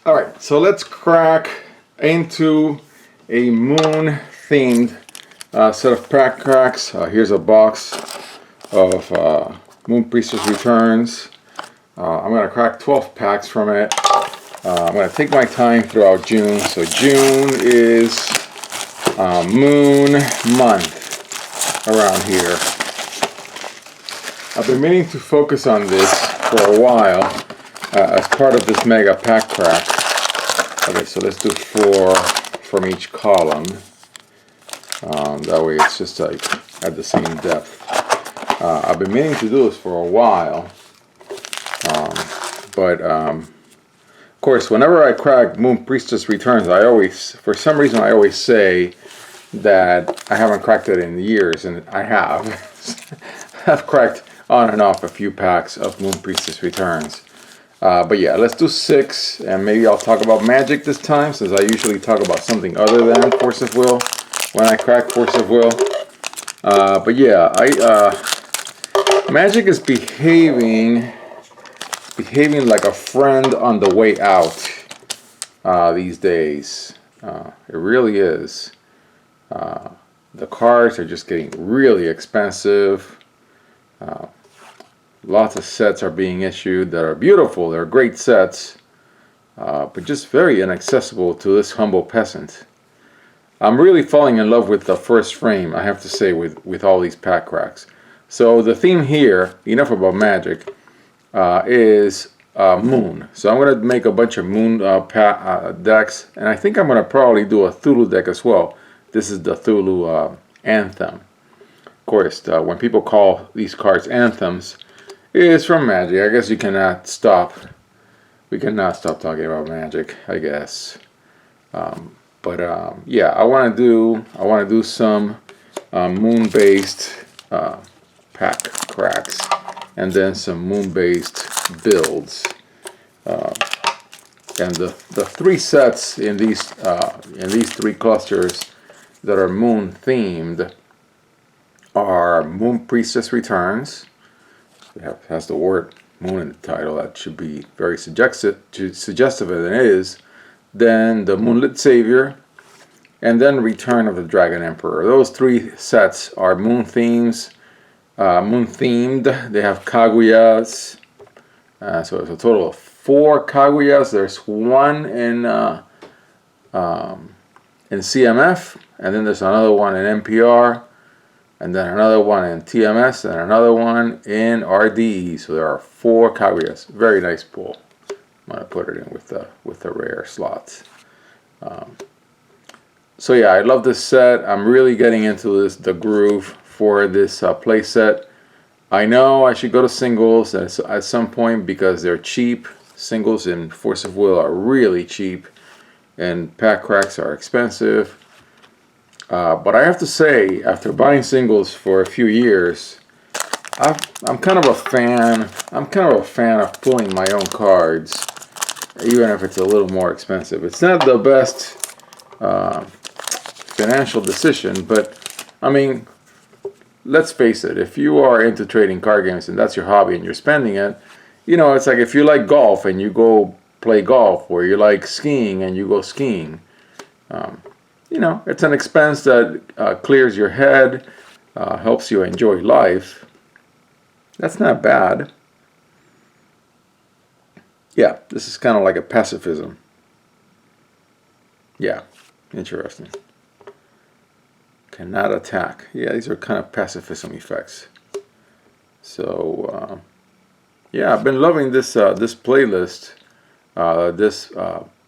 Alright, so let's crack into a moon themed set of pack cracks. Here's a box of Moon Priestess returns. I'm going to crack 12 packs from it. I'm going to take my time throughout June. So June is moon month around here. I've been meaning to focus on this for a while as part of this mega pack crack. Okay, so let's do 4 from each column. That way it's just like at the same depth. I've been meaning to do this for a while. Of course, whenever I crack Moon Priestess returns, for some reason I always say that I haven't cracked it in years, and I have. I've cracked on and off a few packs of Moon Priestess returns. But yeah, let's do 6, and maybe I'll talk about Magic this time, since I usually talk about something other than Force of Will when I crack Force of Will. But yeah, Magic is behaving like a friend on the way out these days. It really is. The cards are just getting really expensive. Lots of sets are being issued that are beautiful. They're great sets, but just very inaccessible to this humble peasant. I'm really falling in love with the first frame, I have to say, with all these pack cracks. So the theme here, enough about Magic, is Moon. So I'm going to make a bunch of Moon decks, and I think I'm going to probably do a Thulu deck as well. This is the Thulu Anthem. Of course, when people call these cards anthems, it is from Magic. I guess you cannot stop. We cannot stop talking about Magic, I guess. Yeah, I want to do some moon-based pack cracks, and then some moon-based builds. And the 3 sets in these 3 clusters that are moon themed are Moon Priestess returns. It has the word moon in the title. That should be very suggestive, and it is. Then the Moonlit Savior, and then Return of the Dragon Emperor. Those 3 sets are moon themes. Moon themed. They have Kaguyas. So it's a total of 4 Kaguyas. There's 1 in CMF, and then there's another one in NPR, and then another one in TMS, and another one in RDE. So there are 4 Kaguyas. Very nice pull. I'm gonna put it in with the rare slots. So yeah, I love this set. I'm really getting into the groove for this play set. I know I should go to singles at some point because they're cheap. Singles in Force of Will are really cheap, and pack cracks are expensive. But I have to say, after buying singles for a few years, I'm kind of a fan. I'm kind of a fan of pulling my own cards, even if it's a little more expensive. It's not the best financial decision, but I mean, let's face it. If you are into trading card games and that's your hobby and you're spending it, you know, it's like if you like golf and you go play golf, or you like skiing and you go skiing. You know, it's an expense that clears your head, helps you enjoy life. That's not bad. Yeah, this is kind of like a pacifism. Yeah, interesting. Cannot attack. Yeah, these are kind of pacifism effects. So, yeah, I've been loving this this playlist. This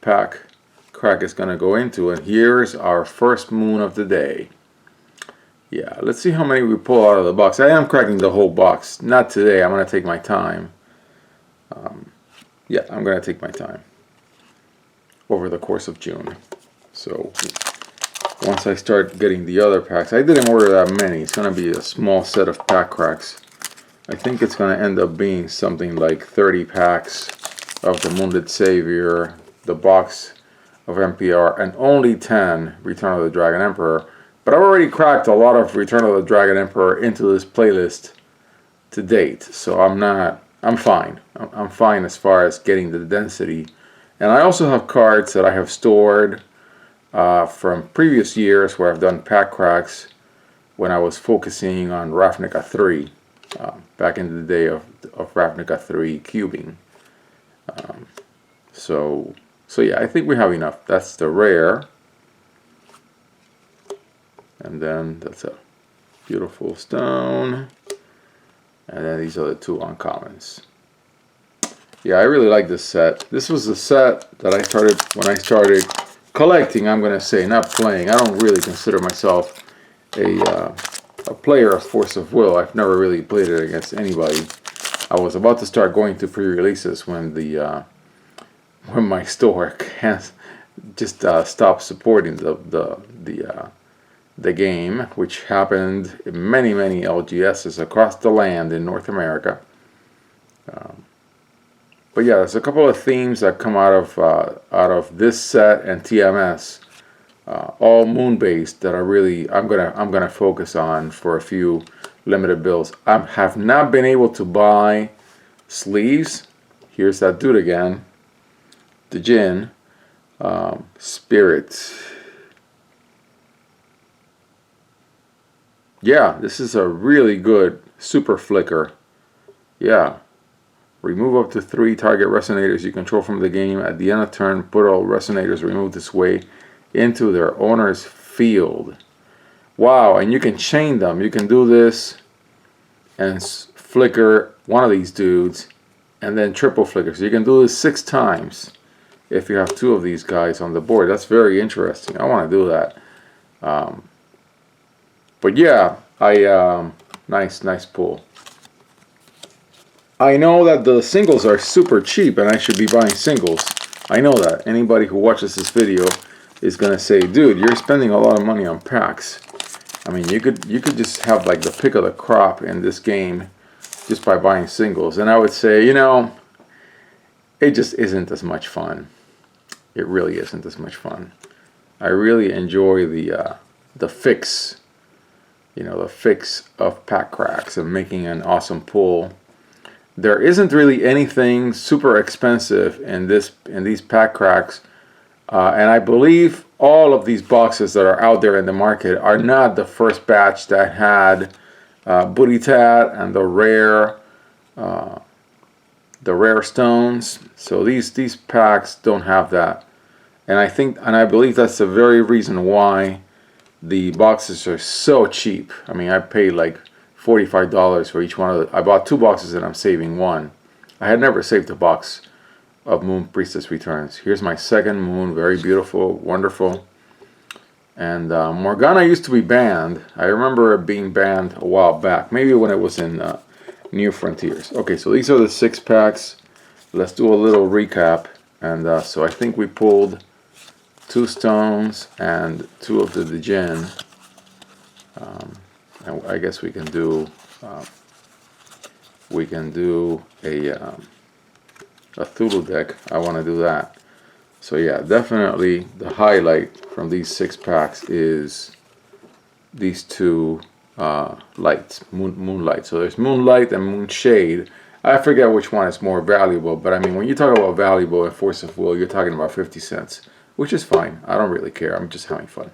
pack crack is going to go into, and here's our first moon of the day. Yeah, let's see how many we pull out of the box. I am cracking the whole box. Not today. I'm going to take my time. Yeah, I'm going to take my time over the course of June. So once I start getting the other packs, I didn't order that many. It's going to be a small set of pack cracks. I think it's going to end up being something like 30 packs of the Moonlit Savior, the box of NPR, and only 10 Return of the Dragon Emperor. But I've already cracked a lot of Return of the Dragon Emperor into this playlist to date, so I'm fine. I'm fine as far as getting the density And I also have cards that I have stored from previous years where I've done pack cracks when I was focusing on Ravnica 3, back in the day of Ravnica 3 cubing. So yeah, I think we have enough. That's the rare. And then that's a beautiful stone. And then these are the two uncommons. Yeah, I really like this set. This was the set that I started when I started collecting, I'm going to say, not playing. I don't really consider myself a player of Force of Will. I've never really played it against anybody. I was about to start going to pre-releases when when my store just stopped supporting the game, which happened in many LGSs across the land in North America. But yeah, there's a couple of themes that come out of this set and TMS, all moon based, that I'm gonna focus on for a few limited builds. I have not been able to buy sleeves. Here's that dude again, the Jin Spirit. Yeah, this is a really good super flicker. Yeah. Remove up to 3 target resonators you control from the game. At the end of turn, put all resonators removed this way into their owner's field. Wow, and you can chain them. You can do this and flicker one of these dudes and then triple flicker. So you can do this 6 times if you have 2 of these guys on the board. That's very interesting. I want to do that. But yeah, nice pull. I know that the singles are super cheap and I should be buying singles. I know that. Anybody who watches this video is going to say, dude, you're spending a lot of money on packs. I mean, you could just have like the pick of the crop in this game just by buying singles. And I would say, you know, it just isn't as much fun. It really isn't as much fun. I really enjoy the fix, you know, the fix of pack cracks and making an awesome pull. There isn't really anything super expensive in these pack cracks, and I believe all of these boxes that are out there in the market are not the first batch that had booty tat and the rare stones. So these packs don't have that, and I believe that's the very reason why the boxes are so cheap. I mean, I paid like $45 for each one of I bought 2 boxes and I'm saving 1. I had never saved a box of Moon Priestess Returns. Here's my second moon, very beautiful, wonderful. And Morgana used to be banned. I remember it being banned a while back, maybe when it was in New Frontiers. Okay, so these are the 6 packs. Let's do a little recap. And so I think we pulled 2 stones and 2 of the Djinn. And I guess we can do a Thulu deck. I want to do that. So yeah, definitely the highlight from these 6 packs is these 2 lights, moonlight. So there's moonlight and moonshade. I forget which one is more valuable, but I mean, when you talk about valuable in Force of Will, you're talking about 50 cents, which is fine. I don't really care. I'm just having fun.